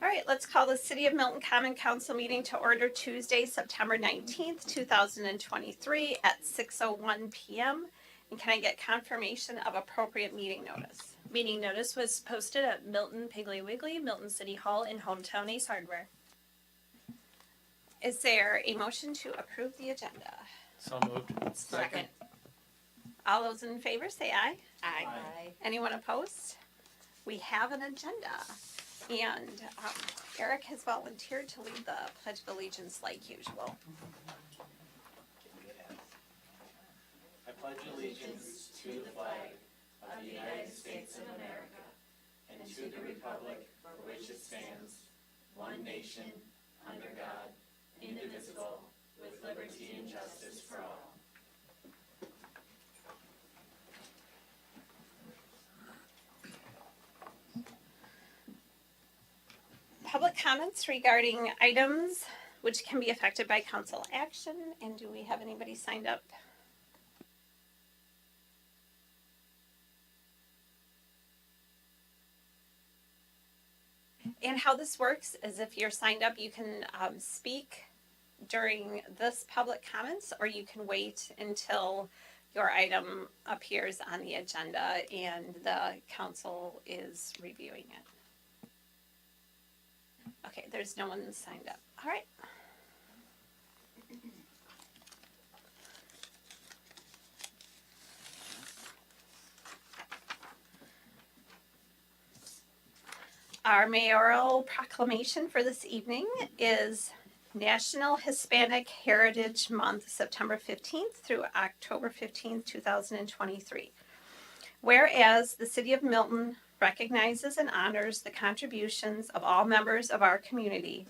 right, let's call the City of Milton Common Council meeting to order Tuesday, September 19th, 2023 at 6:01 p.m. And can I get confirmation of appropriate meeting notice? Meeting notice was posted at Milton Piggly Wiggly, Milton City Hall, and Hometown Ace Hardware. Is there a motion to approve the agenda? So moved. Second. All those in favor say aye. Aye. Anyone opposed? We have an agenda. And Eric has volunteered to lead the Pledge of Allegiance like usual. I pledge allegiance to the flag of the United States of America and to the republic for which it stands, one nation, under God, indivisible, with liberty and justice for all. Public comments regarding items which can be affected by council action. And do we have anybody signed up? And how this works is if you're signed up, you can speak during this public comments, or you can wait until your item appears on the agenda and the council is reviewing it. Okay, there's no one signed up. All right. Our mayoral proclamation for this evening is National Hispanic Heritage Month, September 15th through October 15th, 2023. Whereas the City of Milton recognizes and honors the contributions of all members of our community,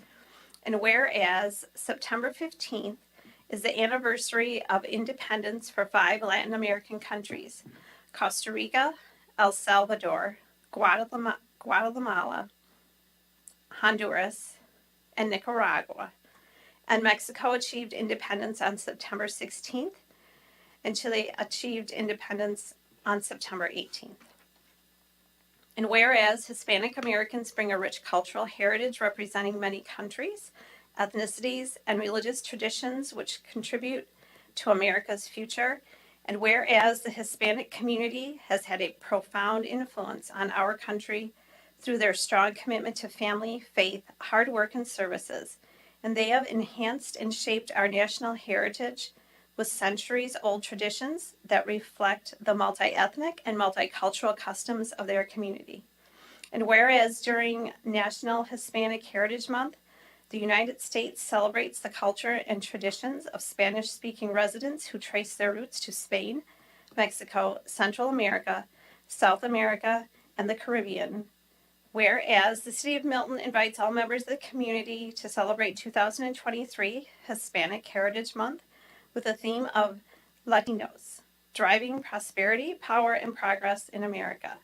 and whereas September 15th is the anniversary of independence for 5 Latin American countries: Costa Rica, El Salvador, Guatemala, Honduras, and Nicaragua. And Mexico achieved independence on September 16th, and Chile achieved independence on September 18th. And whereas Hispanic Americans bring a rich cultural heritage representing many countries, ethnicities, and religious traditions which contribute to America's future, and whereas the Hispanic community has had a profound influence on our country through their strong commitment to family, faith, hard work, and services, and they have enhanced and shaped our national heritage with centuries-old traditions that reflect the multi-ethnic and multicultural customs of their community. And whereas during National Hispanic Heritage Month, the United States celebrates the culture and traditions of Spanish-speaking residents who trace their roots to Spain, Mexico, Central America, South America, and the Caribbean. Whereas the City of Milton invites all members of the community to celebrate 2023 Hispanic Heritage Month with the theme of Latinos, driving prosperity, power, and progress in America.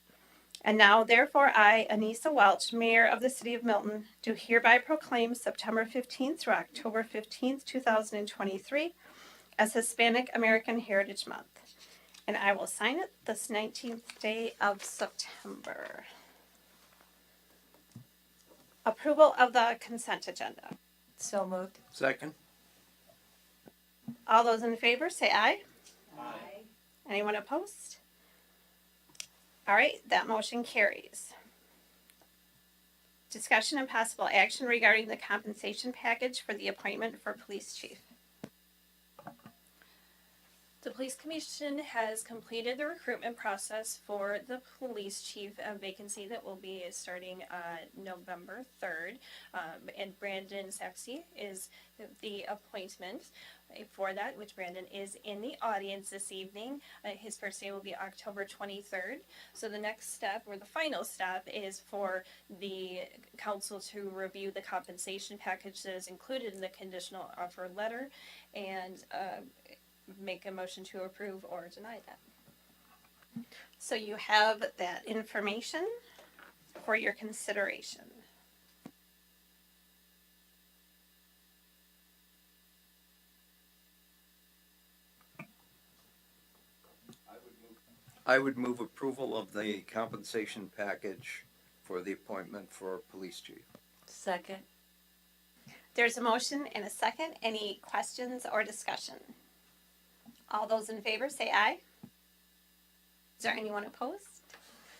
And now, therefore, I, Anissa Welch, Mayor of the City of Milton, do hereby proclaim September 15th through October 15th, 2023 as Hispanic American Heritage Month. And I will sign it this 19th day of September. Approval of the consent agenda. So moved. Second. All those in favor say aye. Aye. Anyone opposed? All right, that motion carries. Discussion and possible action regarding the compensation package for the appointment for police chief. The Police Commission has completed the recruitment process for the police chief vacancy that will be starting November 3rd. And Brandon Saxey is the appointment for that, which Brandon is in the audience this evening. His first day will be October 23rd. So the next step, or the final step, is for the council to review the compensation package that is included in the conditional offer letter and make a motion to approve or deny that. So you have that information for your consideration. I would move approval of the compensation package for the appointment for police chief. Second. There's a motion and a second. Any questions or discussion? All those in favor say aye. Is there anyone opposed?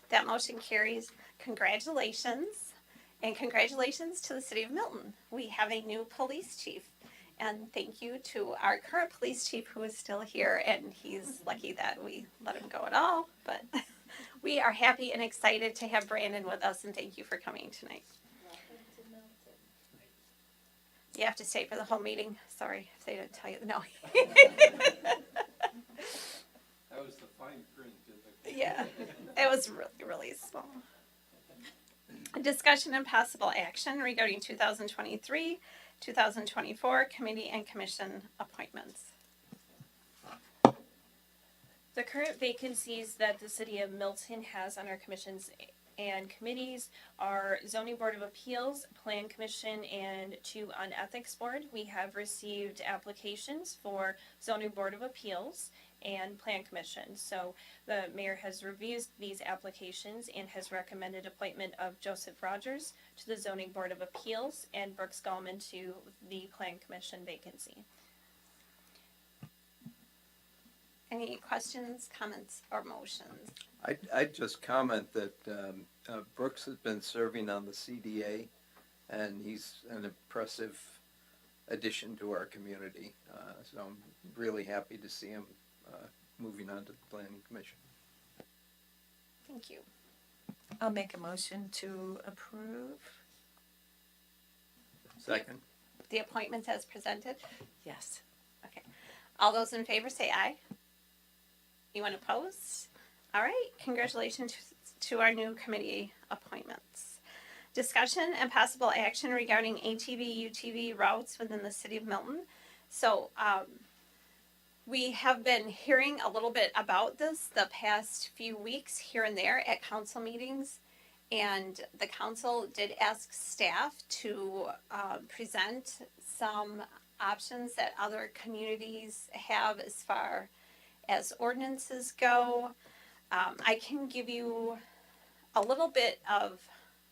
That motion carries. Congratulations. And congratulations to the city of Milton. We have a new police chief. And thank you to our current police chief who is still here. And he's lucky that we let him go at all. But we are happy and excited to have Brandon with us. And thank you for coming tonight. You have to stay for the whole meeting. Sorry if they didn't tell you. No. That was the fine print. Yeah, it was really, really small. Discussion and possible action regarding 2023, 2024 committee and commission appointments. The current vacancies that the city of Milton has on our commissions and committees are Zoning Board of Appeals, Plan Commission, and 2 on Ethics Board. We have received applications for Zoning Board of Appeals and Plan Commission. So the mayor has reviewed these applications and has recommended appointment of Joseph Rogers to the Zoning Board of Appeals and Brooks Gallman to the Plan Commission vacancy. Any questions, comments, or motions? I'd just comment that Brooks has been serving on the CDA, and he's an impressive addition to our community. So I'm really happy to see him moving on to the Planning Commission. Thank you. I'll make a motion to approve. Second. The appointments as presented. Yes. Okay. All those in favor say aye. Anyone opposed? All right. Congratulations to our new committee appointments. Discussion and possible action regarding ATV, UTV routes within the city of Milton. So we have been hearing a little bit about this the past few weeks here and there at council meetings. And the council did ask staff to present some options that other communities have as far as ordinances go. I can give you a little bit of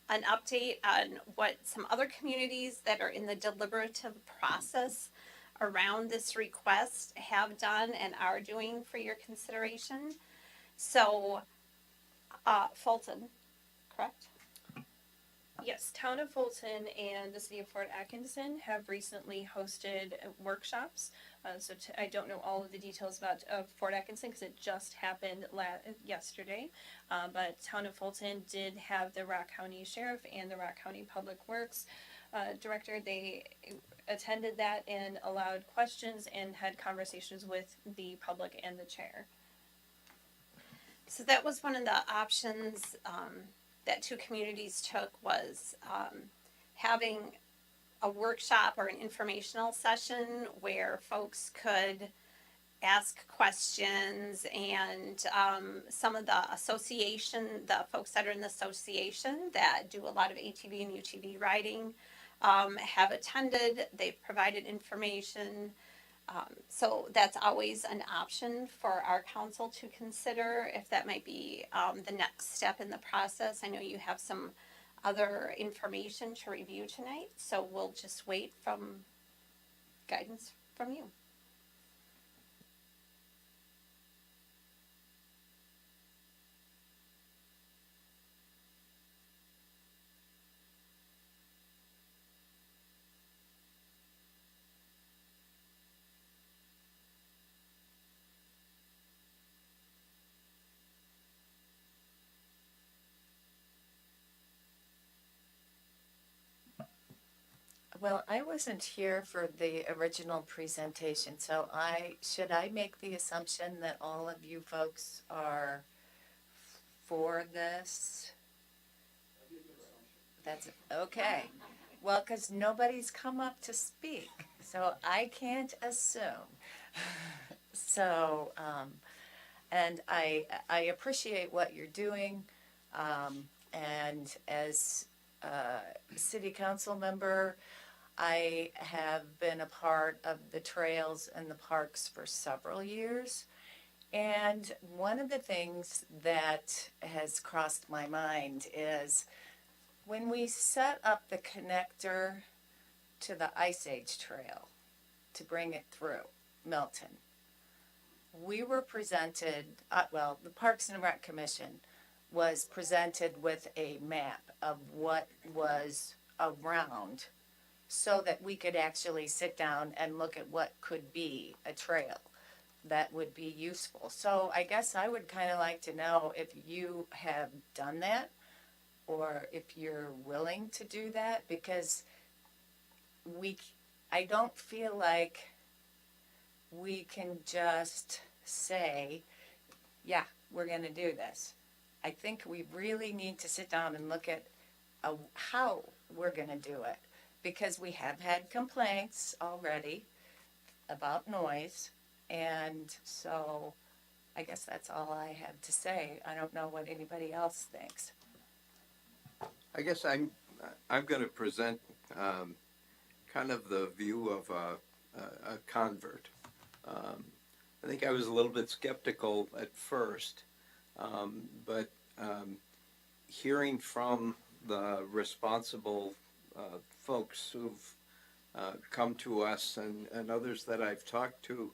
an update on what some other communities that are in the deliberative process around this request have done and are doing for your consideration. So, Fulton, correct? Yes, Town of Fulton and the City of Fort Atkinson have recently hosted workshops. I don't know all of the details about Fort Atkinson because it just happened yesterday. But Town of Fulton did have the Rock County Sheriff and the Rock County Public Works Director. They attended that and allowed questions and had conversations with the public and the chair. So that was one of the options that 2 communities took was having a workshop or an informational session where folks could ask questions and some of the folks that are in the association that do a lot of ATV and UTV riding have attended. They've provided information. So that's always an option for our council to consider if that might be the next step in the process. I know you have some other information to review tonight, so we'll just wait from guidance from you. Well, I wasn't here for the original presentation, so should I make the assumption that all of you folks are for this? That's okay. Well, because nobody's come up to speak, so I can't assume. So, and I appreciate what you're doing, and as a city council member, I have been a part of the trails and the parks for several years. And one of the things that has crossed my mind is when we set up the connector to the Ice Age Trail to bring it through Milton, we were presented, the Parks and Rec Commission was presented with a map of what was around so that we could actually sit down and look at what could be a trail that would be useful. So I guess I would kind of like to know if you have done that or if you're willing to do that, because I don't feel like we can just say, yeah, we're going to do this. I think we really need to sit down and look at how we're going to do it, because we have had complaints already about noise. And so I guess that's all I have to say. I don't know what anybody else thinks. I guess I'm going to present kind of the view of a convert. I think I was a little bit skeptical at first, but hearing from the responsible folks who've come to us and others that I've talked to,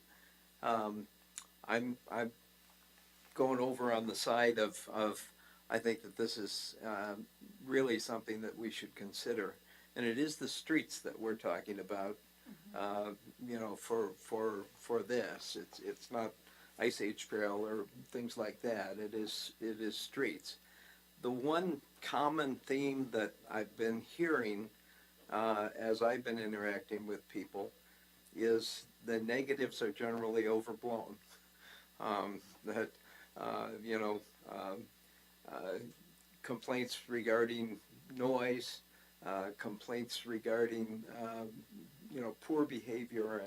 I'm going over on the side of I think that this is really something that we should consider, and it is the streets that we're talking about. For this, it's not Ice Age Trail or things like that. It is streets. The one common theme that I've been hearing as I've been interacting with people is the negatives are generally overblown. That complaints regarding noise, complaints regarding poor behavior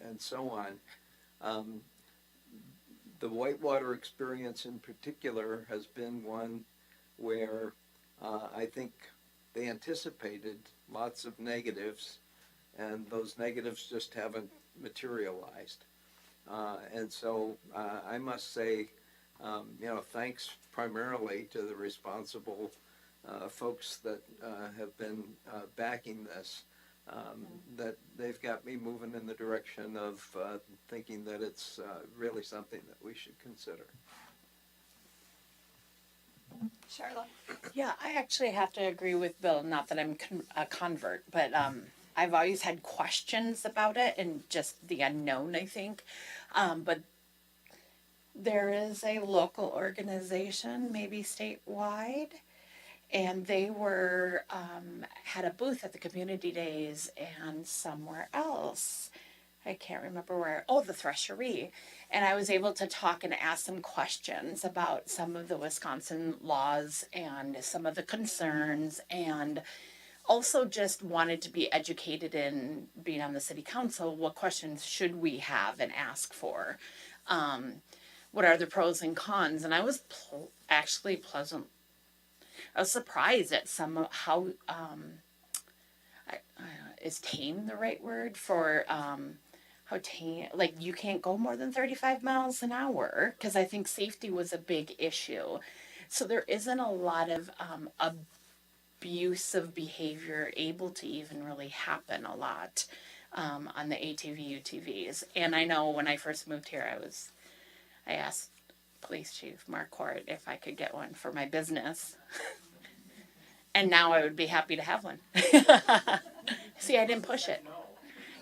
and so on. The whitewater experience in particular has been one where I think they anticipated lots of negatives, and those negatives just haven't materialized. And so I must say, thanks primarily to the responsible folks that have been backing this, that they've got me moving in the direction of thinking that it's really something that we should consider. Charlotte? Yeah, I actually have to agree with Bill. Not that I'm a convert, but I've always had questions about it and just the unknown, I think. But there is a local organization, maybe statewide, and they were had a booth at the community days and somewhere else. I can't remember where. Oh, the Threshery. And I was able to talk and ask some questions about some of the Wisconsin laws and some of the concerns, and also just wanted to be educated in being on the city council. What questions should we have and ask for? What are the pros and cons? And I was actually pleasant. I was surprised at some how is tame the right word for how tame, like you can't go more than 35 miles an hour, because I think safety was a big issue. So there isn't a lot of abusive behavior able to even really happen a lot on the ATV UTVs. And I know when I first moved here, I asked Police Chief Marquardt if I could get one for my business. And now I would be happy to have one. See, I didn't push it.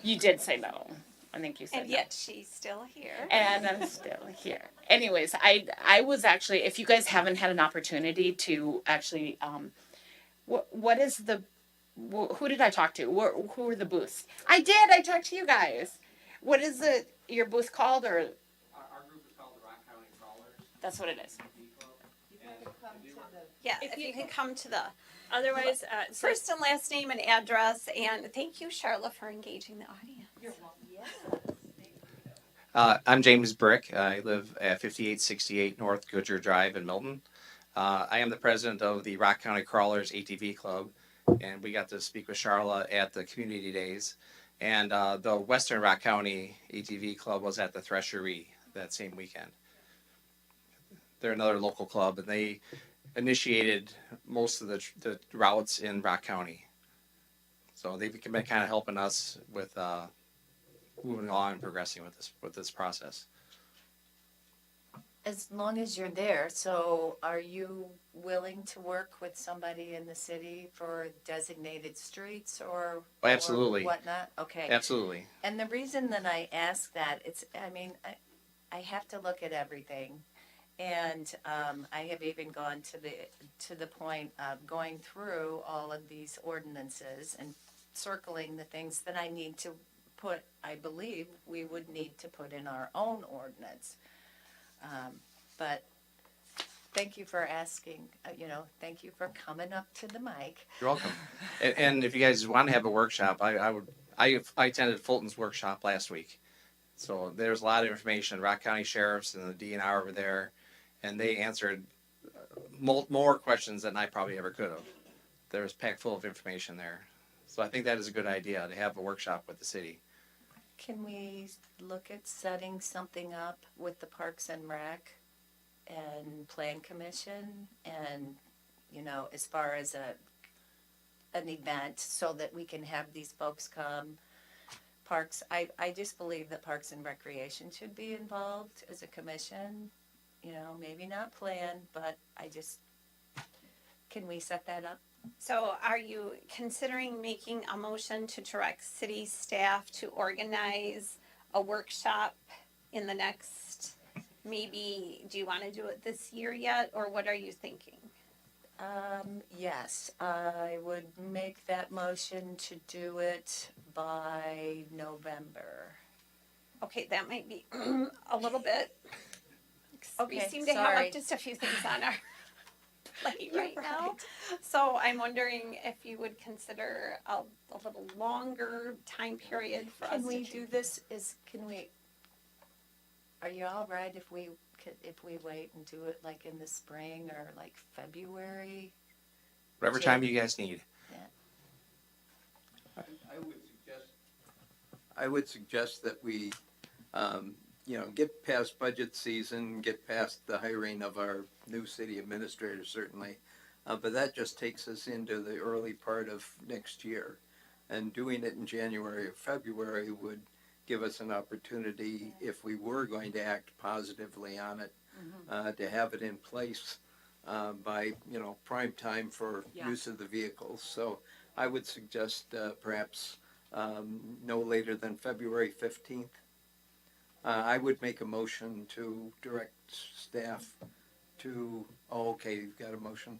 You did say no. I think you said And no. yet she's still here. And I'm still here. Anyways, I was actually, if you guys haven't had an opportunity to actually, what is the, who did I talk to? Who were the booths? I talked to you guys. What is your booth called, or? Our group is called the Rock County Crawlers. That's what it is. Yeah, if you can come to the Otherwise, so first and last name and address, and thank you, Charlotte, for engaging the audience. You're welcome. I'm James Brick. I live at 5868 North Goodyear Drive in Milton. I am the president of the Rock County Crawlers ATV Club, and we got to speak with Charlotte at the community days. And the Western Rock County ATV Club was at the Threshery that same weekend. They're another local club, and they initiated most of the routes in Rock County. So they've been kind of helping us with moving along and progressing with this process. As long as you're there, so are you willing to work with somebody in the city for designated streets or? Oh, absolutely. Or whatnot? Okay. Absolutely. And the reason that I ask that, I have to look at everything. And I have even gone to the point of going through all of these ordinances and circling the things that I need to put, I believe we would need to put in our own ordinance. But thank you for asking, thank you for coming up to the mic. You're welcome. And if you guys want to have a workshop, I attended Fulton's workshop last week. So there's a lot of information. Rock County Sheriffs and the DNR over there, and they answered more questions than I probably ever could have. There was packed full of information there. So I think that is a good idea to have a workshop with the city. Can we look at setting something up with the Parks and Rec and Plan Commission and, as far as an event so that we can have these folks come? Parks, I just believe that Parks and Recreation should be involved as a commission, maybe not plan, but can we set that up? So are you considering making a motion to direct city staff to organize a workshop in the next, maybe, do you want to do it this year yet, or what are you thinking? Yes, I would make that motion to do it by November. Okay, that might be a little bit. We Okay, seem to sorry. have just a few things on our plate You're right now. So I'm wondering if you would consider a little longer time period for us Can to we do this, are you all right if we wait and do it like in the spring or like February? Whatever time you guys need. I would suggest that we, get past budget season, get past the hiring of our new city administrator, certainly. But that just takes us into the early part of next year. And doing it in January or February would give us an opportunity, if we were going to act positively on it, to have it in place by, prime time for use of the vehicles. So I would suggest perhaps no later than February 15th. I would make a motion to direct staff to, okay, you've got a motion?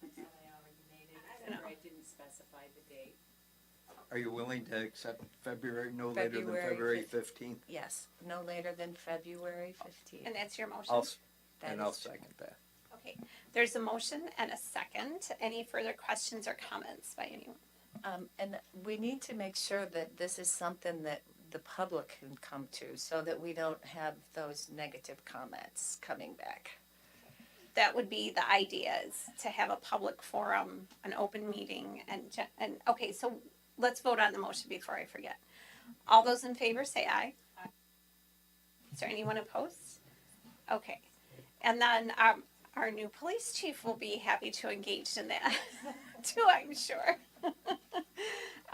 I didn't specify the date. Are you willing to accept no later than February 15th? Yes, no later than February 15th. And that's your motion? I'll second that. Okay, there's a motion and a second. Any further questions or comments by anyone? And we need to make sure that this is something that the public can come to so that we don't have those negative comments coming back. That would be the idea, is to have a public forum, an open meeting, and okay, so let's vote on the motion before I forget. All those in favor say aye. Is there anyone opposed? Okay, and then our new police chief will be happy to engage in that too, I'm sure.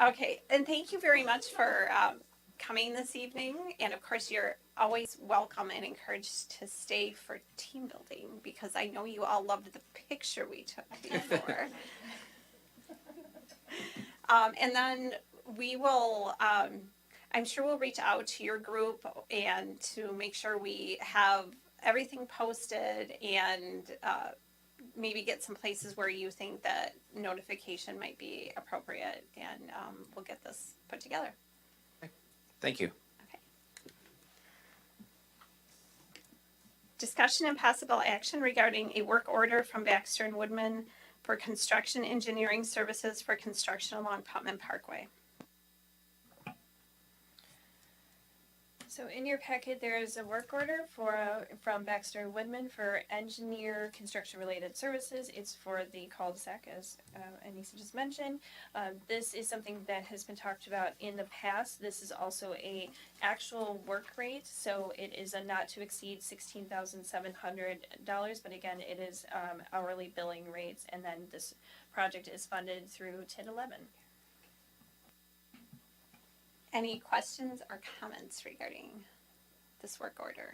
Okay, and thank you very much for coming this evening, and of course you're always welcome and encouraged to stay for team building, because I know you all loved the picture we took before. And then we will, I'm sure we'll reach out to your group and to make sure we have everything posted and maybe get some places where you think that notification might be appropriate, and we'll get this put together. Thank you. Okay. Discussion and possible action regarding a work order from Baxter and Woodman for construction engineering services for construction along Putman Parkway. So in your packet, there is a work order from Baxter Woodman for engineer construction related services. It's for the cul-de-sac, as Anissa just mentioned. This is something that has been talked about in the past. This is also a actual work rate, so it is a not to exceed $16,700. But again, it is hourly billing rates, and then this project is funded through TID 11. Any questions or comments regarding this work order?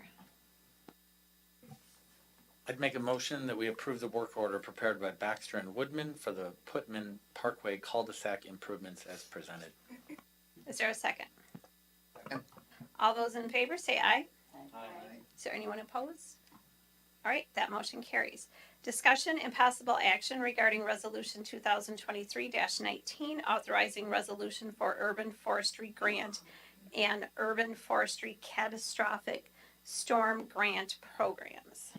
I'd make a motion that we approve the work order prepared by Baxter and Woodman for the Putman Parkway cul-de-sac improvements as presented. Is there a second? All those in favor say aye. Aye. Is there anyone opposed? All right, that motion carries. Discussion and possible action regarding Resolution 2023-19, authorizing resolution for urban forestry grant and urban forestry catastrophic storm grant programs.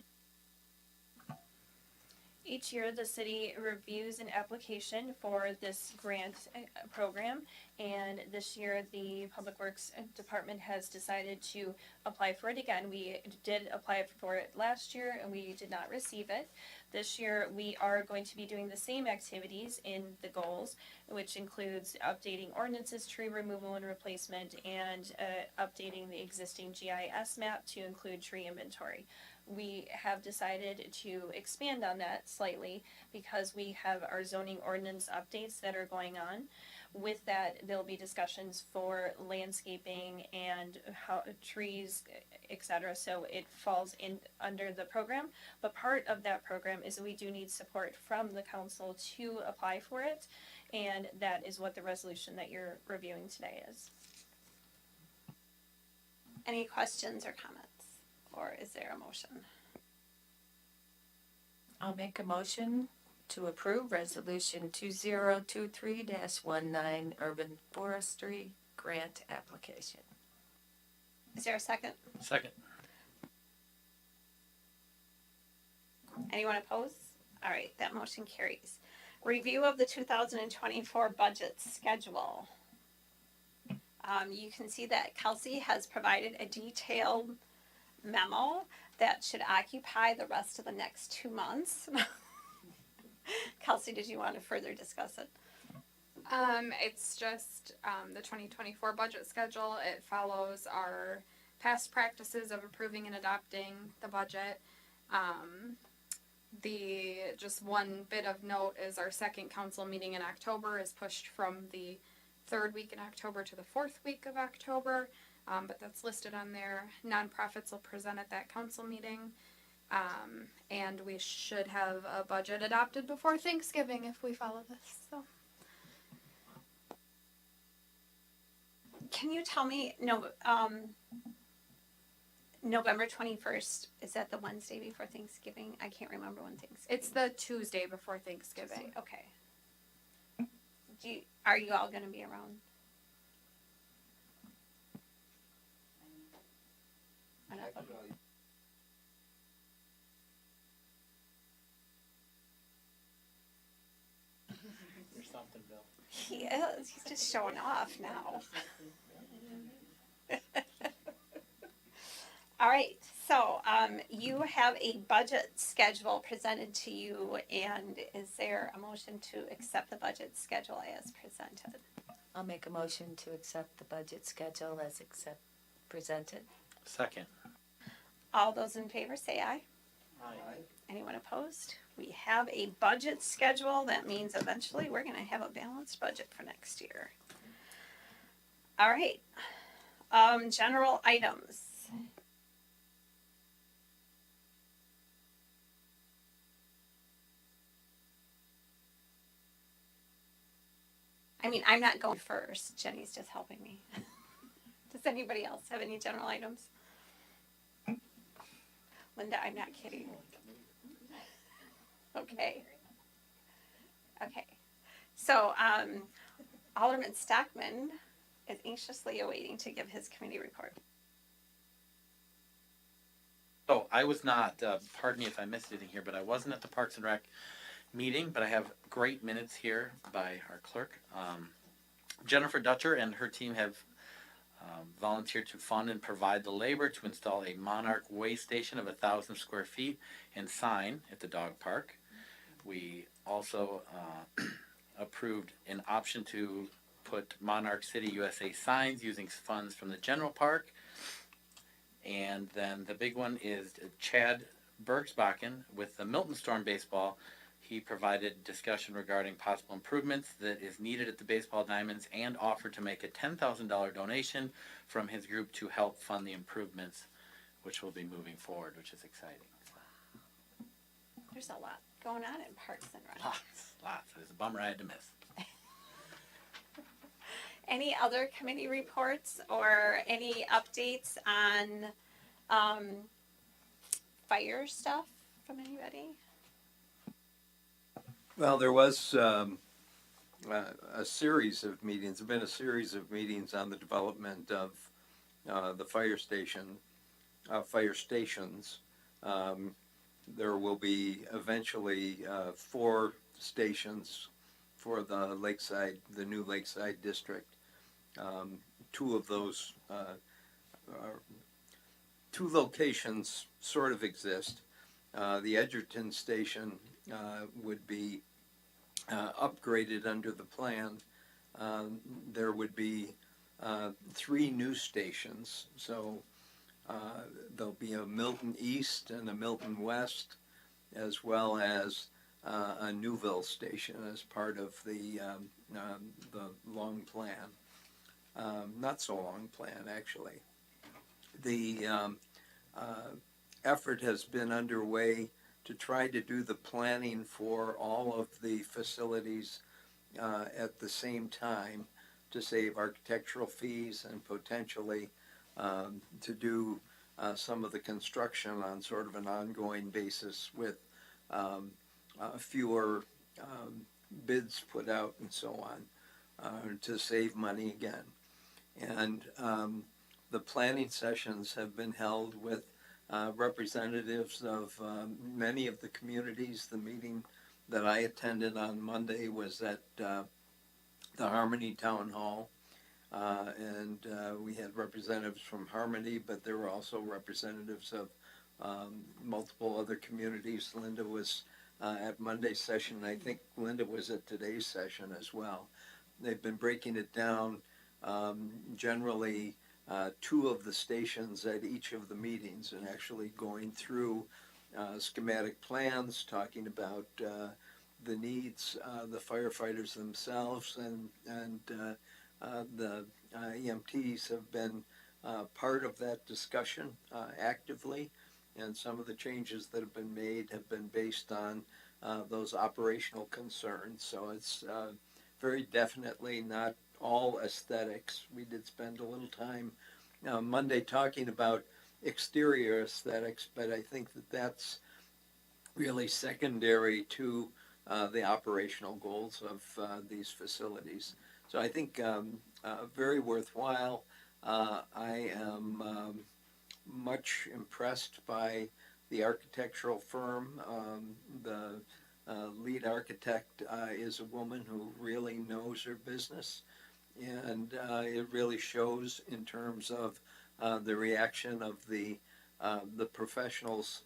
Each year, the city reviews an application for this grant program, and this year, the Public Works Department has decided to apply for it again. We did apply for it last year, and we did not receive it. This year, we are going to be doing the same activities in the goals, which includes updating ordinances, tree removal and replacement, and updating the existing GIS map to include tree inventory. We have decided to expand on that slightly because we have our zoning ordinance updates that are going on. With that, there'll be discussions for landscaping and how trees, etc. So it falls in under the program. But part of that program is we do need support from the council to apply for it, and that is what the resolution that you're reviewing today is. Any questions or comments? Or is there a motion? I'll make a motion to approve Resolution 2023-19 Urban Forestry Grant Application. Is there a second? Second. Anyone opposed? All right, that motion carries. Review of the 2024 budget schedule. You can see that Kelsey has provided a detailed memo that should occupy the rest of the next 2 months. Kelsey, did you want to further discuss it? It's just the 2024 budget schedule. It follows our past practices of approving and adopting the budget. The just one bit of note is our second council meeting in October is pushed from the third week in October to the fourth week of October. But that's listed on there. Nonprofits will present at that council meeting. And we should have a budget adopted before Thanksgiving if we follow this. So Can you tell me, November 21st, is that the Wednesday before Thanksgiving? I can't remember when Thanksgiving. it's the Tuesday before Thanksgiving. Okay. Are you all going to be around? Or something, Bill. He is. He's just showing off now. All right. So you have a budget schedule presented to you, and is there a motion to accept the budget schedule as presented? I'll make a motion to accept the budget schedule as presented. Second. All those in favor say aye. Aye. Anyone opposed? We have a budget schedule. That means eventually we're going to have a balanced budget for next year. All right. General items. I mean, I'm not going first. Jenny's just helping me. Does anybody else have any general items? Linda, I'm not kidding. Okay. Okay. So, Alderman Stockman is anxiously awaiting to give his committee report. So I was not, pardon me if I missed anything here, but I wasn't at the Parks and Rec meeting, but I have great minutes here by our clerk. Jennifer Dutcher and her team have Volunteer to fund and provide the labor to install a Monarch weigh station of 1,000 square feet and sign at the dog park. We also approved an option to put Monarch City USA signs using funds from the general park. And then the big one is Chad Bergsbakken with the Milton Storm Baseball. He provided discussion regarding possible improvements that is needed at the baseball diamonds and offered to make a $10,000 donation from his group to help fund the improvements, which will be moving forward, which is exciting. There's a lot going on in Parks and Rec. Lots. It was a bummer I had to miss. Any other committee reports or any updates on fire stuff from anybody? Well, there was a series of meetings, there've been a series of meetings on the development of the fire stations. There will be eventually 4 stations for the new Lakeside district. 2 of those, 2 locations sort of exist. The Edgerton station would be upgraded under the plan. There would be 3 new stations, so there'll be a Milton East and a Milton West, as well as a Newville station as part of the long plan. Not so long plan, actually. The effort has been underway to try to do the planning for all of the facilities at the same time to save architectural fees and potentially to do some of the construction on sort of an ongoing basis with fewer bids put out and so on to save money again. And the planning sessions have been held with representatives of many of the communities. The meeting that I attended on Monday was at the Harmony Town Hall. And we had representatives from Harmony, but there were also representatives of multiple other communities. Linda was at Monday's session. I think Linda was at today's session as well. They've been breaking it down generally 2 of the stations at each of the meetings and actually going through schematic plans, talking about the needs, the firefighters themselves, and the EMTs have been part of that discussion actively, and some of the changes that have been made have been based on those operational concerns. So it's very definitely not all aesthetics. We did spend a little time Monday talking about exterior aesthetics, but I think that that's really secondary to the operational goals of these facilities. So I think very worthwhile. I am much impressed by the architectural firm. The lead architect is a woman who really knows her business, and it really shows in terms of the reaction of the professionals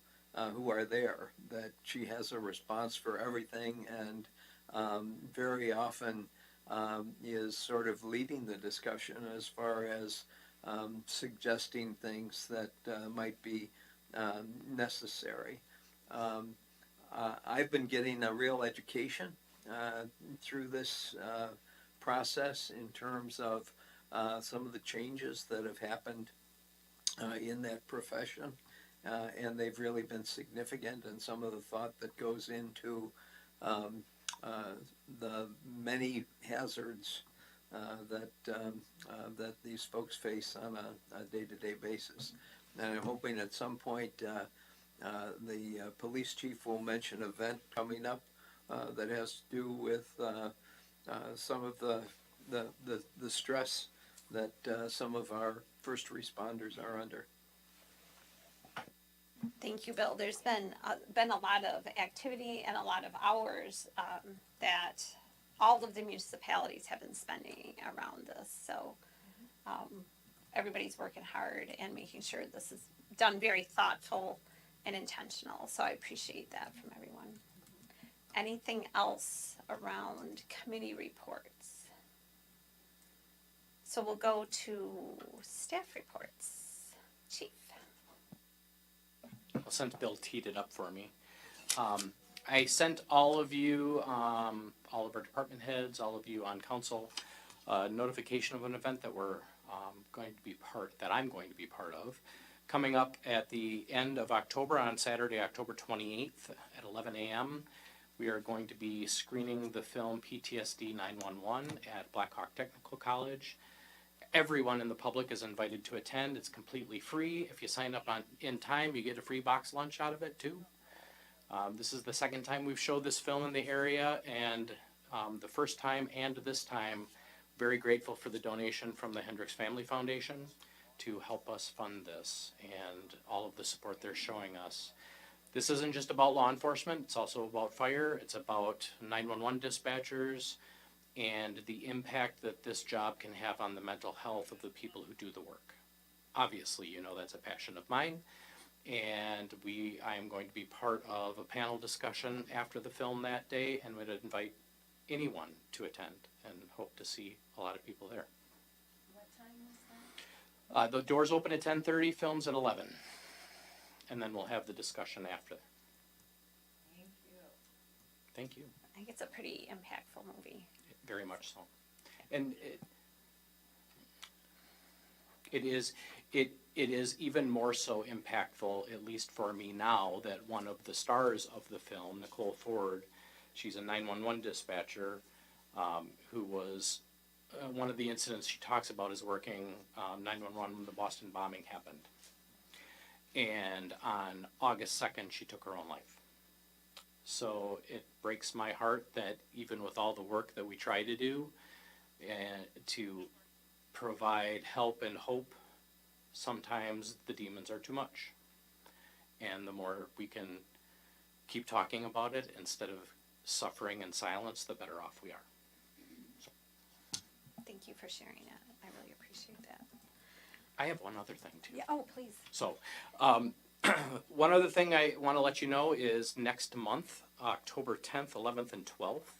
who are there, that she has a response for everything, and very often is sort of leading the discussion as far as suggesting things that might be necessary. I've been getting a real education through this process in terms of some of the changes that have happened in that profession, and they've really been significant, and some of the thought that goes into the many hazards that these folks face on a day-to-day basis. And I'm hoping at some point the police chief will mention an event coming up that has to do with some of the stress that some of our first responders are under. Thank you, Bill. There's been a lot of activity and a lot of hours that all of the municipalities have been spending around this. So everybody's working hard and making sure this is done very thoughtful and intentional. So I appreciate that from everyone. Anything else around committee reports? So we'll go to staff reports. Chief. Well, since Bill teed it up for me, I sent all of you, all of our department heads, all of you on council, notification of an event that we're that I'm going to be part of, coming up at the end of October on Saturday, October 28th at 11 a.m. We are going to be screening the film PTSD 911 at Blackhawk Technical College. Everyone in the public is invited to attend. It's completely free. If you sign up in time, you get a free box lunch out of it too. This is the second time we've showed this film in the area, and the first time and this time, very grateful for the donation from the Hendricks Family Foundation to help us fund this and all of the support they're showing us. This isn't just about law enforcement, it's also about fire, it's about 911 dispatchers, and the impact that this job can have on the mental health of the people who do the work. Obviously, you know that's a passion of mine, and I am going to be part of a panel discussion after the film that day, and would invite anyone to attend, and hope to see a lot of people there. What time is that? The doors open at 10:30, films at 11, and then we'll have the discussion after. Thank you. Thank you. I think it's a pretty impactful movie. Very much so. And it is even more so impactful, at least for me now, that one of the stars of the film, Nicole Ford, she's a 911 dispatcher who was, one of the incidents she talks about is working 911 when the Boston bombing happened. And on August 2nd, she took her own life. So it breaks my heart that even with all the work that we try to do and to provide help and hope, sometimes the demons are too much. And the more we can keep talking about it instead of suffering in silence, the better off we are. Thank you for sharing that. I really appreciate that. I have one other thing too. Yeah. Oh, please. So, one other thing I want to let you know is next month, October 10th, 11th, and 12th,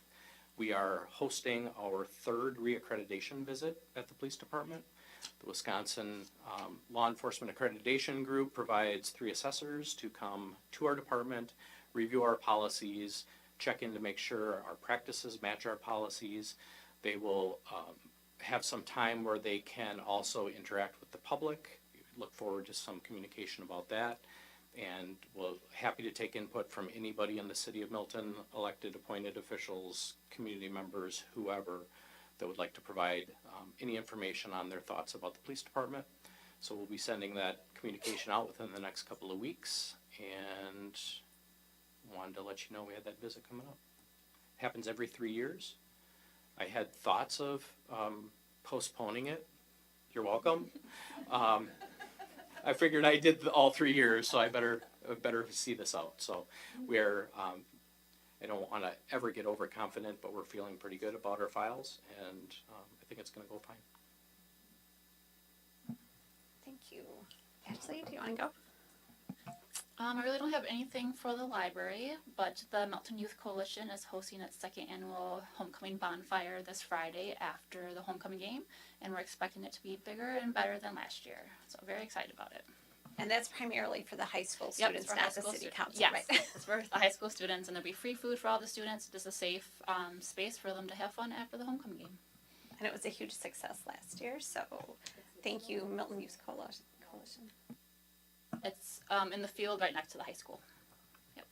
we are hosting our third reaccreditation visit at the police department. The Wisconsin Law Enforcement Accreditation Group provides 3 assessors to come to our department, review our policies, check in to make sure our practices match our policies. They will have some time where they can also interact with the public. Look forward to some communication about that. And we're happy to take input from anybody in the city of Milton, elected, appointed officials, community members, whoever, that would like to provide any information on their thoughts about the police department. So we'll be sending that communication out within the next couple of weeks, and wanted to let you know we had that visit coming up. Happens every 3 years. I had thoughts of postponing it. You're welcome. I figured I did all 3 years, so I better see this out. So we're, I don't want to ever get overconfident, but we're feeling pretty good about our files, and I think it's going to go fine. Thank you. Ashley, do you want to go? I really don't have anything for the library, but the Milton Youth Coalition is hosting its second annual homecoming bonfire this Friday after the homecoming game, and we're expecting it to be bigger and better than last year. So very excited about it. And that's primarily for the high school Yep, students, it's for not high the school city students. council, Yes, right? it's for the high school students, and there'll be free food for all the students. Just a safe space for them to have fun after the homecoming game. And it was a huge success last year, so thank you, Milton Youth Coalition. It's in the field right next to the high school. Yep.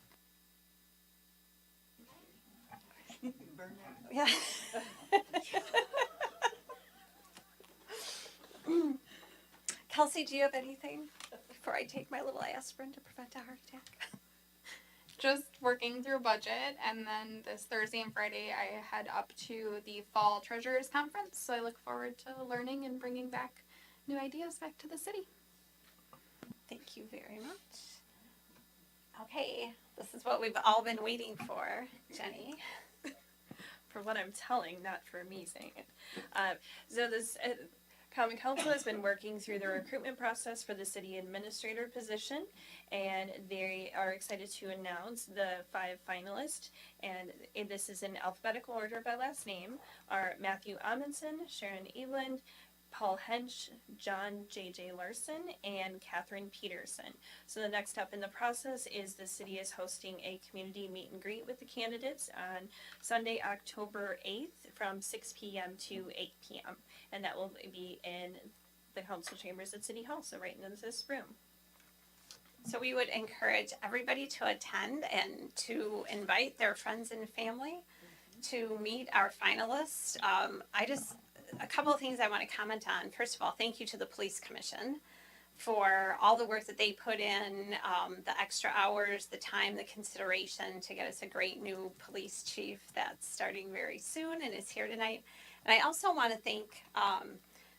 Yeah. Kelsey, do you have anything before I take my little aspirin to prevent a heart attack? Just working through budget, and then this Thursday and Friday I head up to the Fall Treasurers Conference, so I look forward to learning and bringing back new ideas back to the city. Thank you very much. Okay, this is what we've all been waiting for, Jenny. For what I'm telling, not for me saying it. So this Common Council has been working through the recruitment process for the city administrator position, and they are excited to announce the 5 finalists. And this is in alphabetical order by last name: are Matthew Amundsen, Sharon Eveland, Paul Hench, John J.J. Larson, and Catherine Peterson. So the next step in the process is the city is hosting a community meet and greet with the candidates on Sunday, October 8th from 6 p.m. to 8 p.m. And that will be in the council chambers at City Hall, so right in this room. So we would encourage everybody to attend and to invite their friends and family to meet our finalists. A couple of things I want to comment on. First of all, thank you to the Police Commission for all the work that they put in, the extra hours, the time, the consideration to get us a great new police chief that's starting very soon and is here tonight. And I also want to thank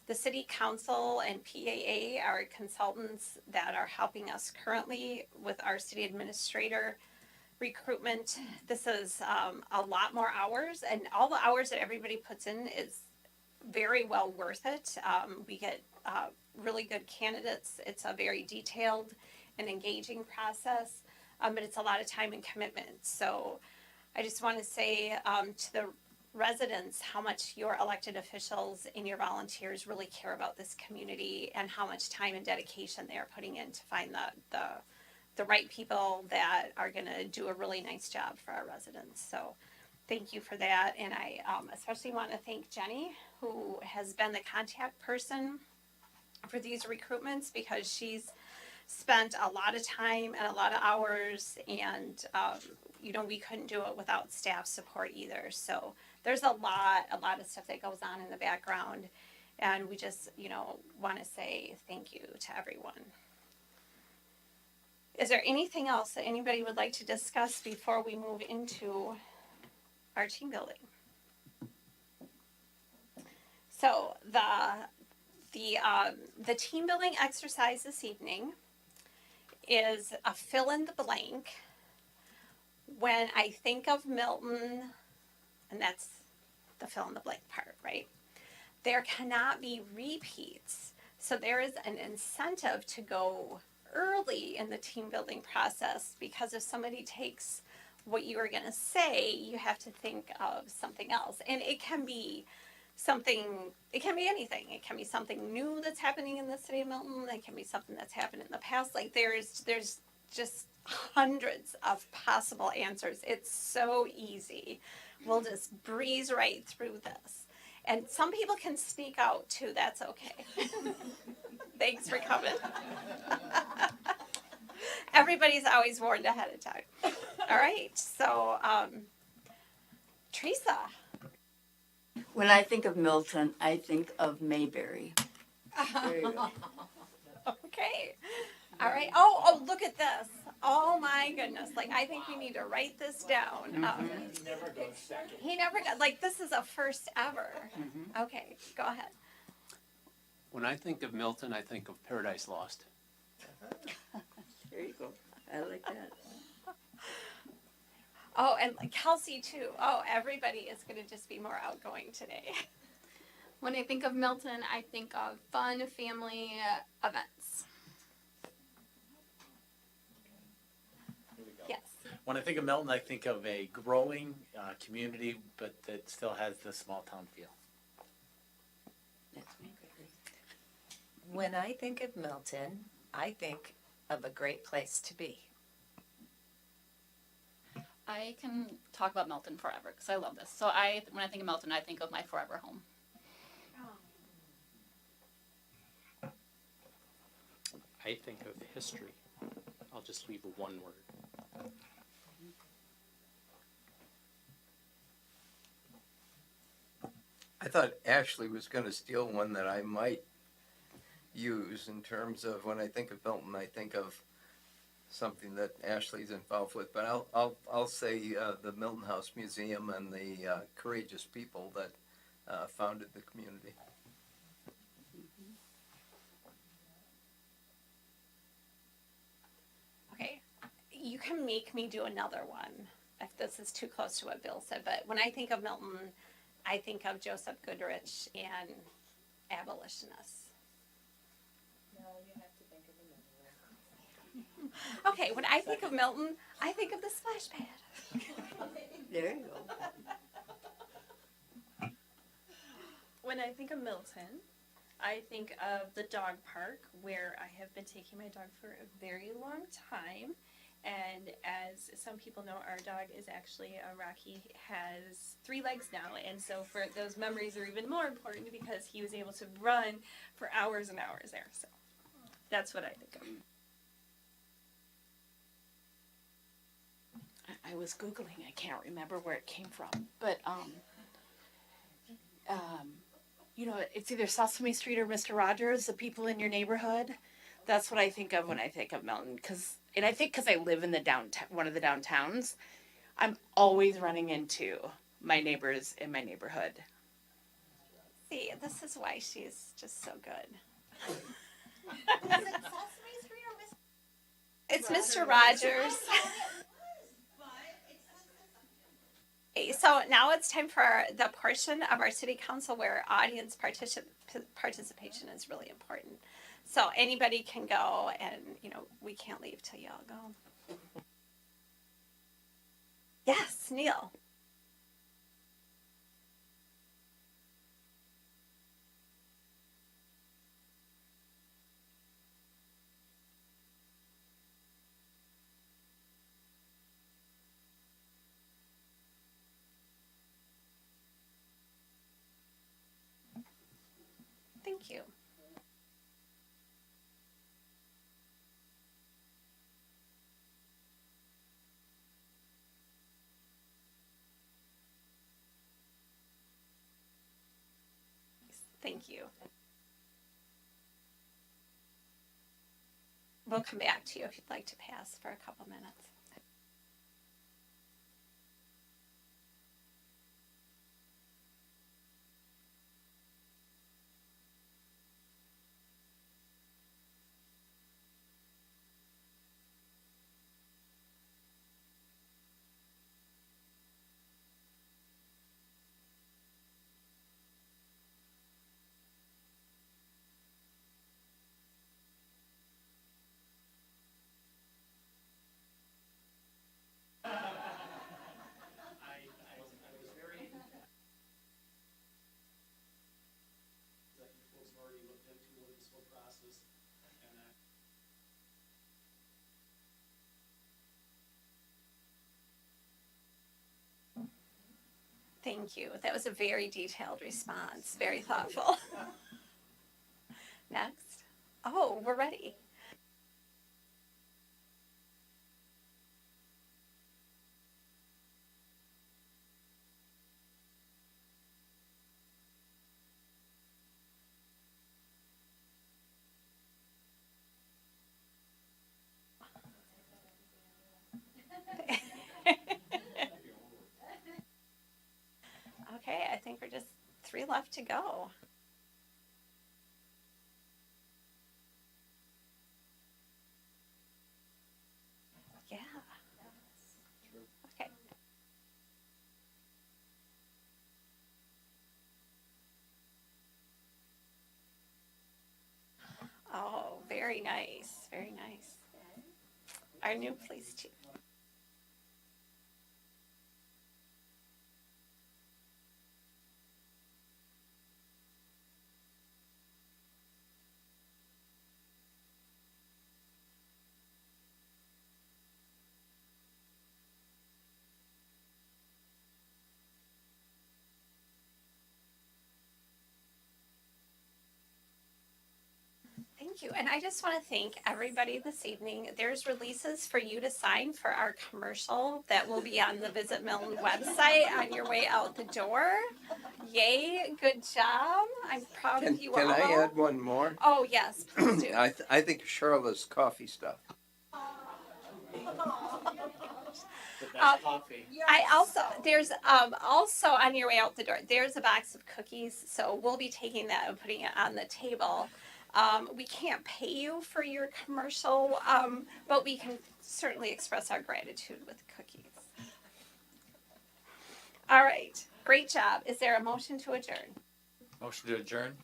the City Council and PAA, our consultants that are helping us currently with our city administrator recruitment. This is a lot more hours, and all the hours that everybody puts in is very well worth it. We get really good candidates. It's a very detailed and engaging process, but it's a lot of time and commitment. So I just want to say to the residents how much your elected officials and your volunteers really care about this community and how much time and dedication they are putting in to find the right people that are going to do a really nice job for our residents. So thank you for that. And I especially want to thank Jenny, who has been the contact person for these recruitments, because she's spent a lot of time and a lot of hours, and we couldn't do it without staff support either. So there's a lot of stuff that goes on in the background, and we just want to say thank you to everyone. Is there anything else that anybody would like to discuss before we move into our team building? So the team building exercise this evening is a fill in the blank. When I think of Milton, and that's the fill in the blank part, right? There cannot be repeats. So there is an incentive to go early in the team building process, because if somebody takes what you were going to say, you have to think of something else. And it can be anything. It can be something new that's happening in the city of Milton. It can be something that's happened in the past. Like there's just hundreds of possible answers. It's so easy. We'll just breeze right through this. And some people can sneak out too. That's okay. Thanks for coming. Everybody's always warned ahead of time. All right. So, Teresa. When I think of Milton, I think of Mayberry. There you go. Okay. All right. Oh, look at this. Oh my goodness. Like, I think we need to write this down. Mm-hmm. He never got, like, this is a first ever. Mm-hmm. Okay, go ahead. When I think of Milton, I think of Paradise Lost. There you go. I like that. Oh, and Kelsey too. Oh, everybody is going to just be more outgoing today. When I think of Milton, I think of fun family events. Yes. When I think of Milton, I think of a growing community, but that still has the small town feel. That's Mayberry. When I think of Milton, I think of a great place to be. I can talk about Milton forever because I love this. So when I think of Milton, I think of my forever home. I think of history. I'll just leave one word. I thought Ashley was going to steal one that I might use in terms of when I think of Milton, I think of something that Ashley's involved with. But I'll say the Milton House Museum and the courageous people that founded the community. Okay. You can make me do another one if this is too close to what Bill said. But when I think of Milton, I think of Joseph Goodrich and abolitionists. Okay, when I think of Milton, I think of the splash pad. There you go. When I think of Milton, I think of the dog park where I have been taking my dog for a very long time. And as some people know, our dog is actually a Rocky, has 3 legs now. And so for those memories are even more important because he was able to run for hours and hours there. So that's what I think of. I was Googling, I can't remember where it came from, but, you know, it's either Sesame Street or Mr. Rogers, the people in your neighborhood. That's what I think of when I think of Milton, and I think because I live in the downtown, one of the downtowns, I'm always running into my neighbors in my neighborhood. See, this is why she's just so good. It's Mr. Rogers. Okay, so now it's time for the portion of our city council where audience participation is really important. So anybody can go, and you know we can't leave till y'all go. Yes, Neil. Thank you. Thank you. We'll come back to you if you'd like to pass for a couple minutes. Thank you. That was a very detailed response, very thoughtful. Next. Oh, we're ready. Okay, I think we're just 3 left to go. Yeah. Okay. Oh, very nice. Very nice. Our new police chief. Thank you. And I just want to thank everybody this evening. There's releases for you to sign for our commercial that will be on the Visit Milton website on your way out the door. Yay, good job. I'm proud of you all. Can I add one more? Oh, yes, please do. I think Charlotte's coffee stuff. Coffee. I also there's also on your way out the door there's a box of cookies, so we'll be taking that and putting it on the table. We can't pay you for your commercial, but we can certainly express our gratitude with cookies. All right, great job. Is there a motion to adjourn? Motion to adjourn?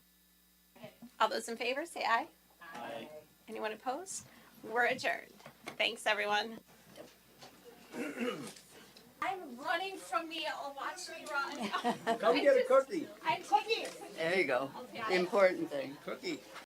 All those in favor say aye. Aye. Anyone opposed? We're adjourned. Thanks, everyone. I'm running from Neil. Watch me run. Come get a cookie. I'm cooking. There you go. Okay, The important thing. Cookie.